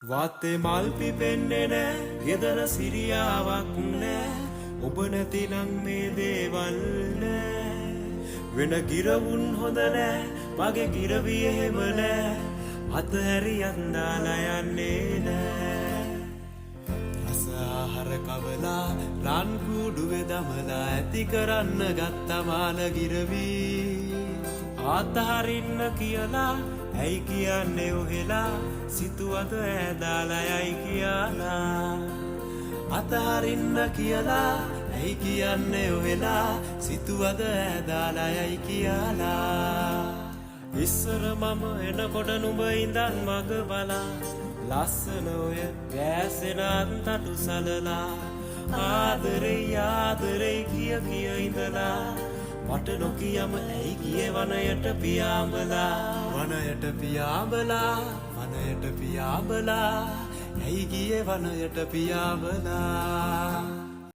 වාතේ මල් පිපෙන්නේ නෑ ගෙදර සිරියාවක් නෑ ඔබ නැතිනම් මේ දේවල් නෑ වෙන ගිරවුන් හොඳ නෑ මගේ ගිරවි එහෙම නෑ අතහැරියන් දාලා යන්නේ නෑ රස ආහාර කවලා රන් කුඩුවේ දමලා ඇති කරන්න ගත්ත මාන ගිරවි අතහරින්න කියලා ඇයි කියන්නේ ඔහෙලා සිතුවද ඇදාලා යයි කියලා අතහරින්න කියලා ඇයි කියන්නේ ඔහෙලා සිතුවද ඇදාලා යයි කියලා ඉස්සර මම එනකොට නුඹ ඉඳන් මග බලා ලස්සන ඔය වැසෙන අන්තටු සලලා ආදරේ කිය කිය ඉඳලා මට නොකියම ඇයි ගියේ වනයට පියාඹලා වනයට පියාඹලා ඇයි ගියේ වනයට පියාඹලා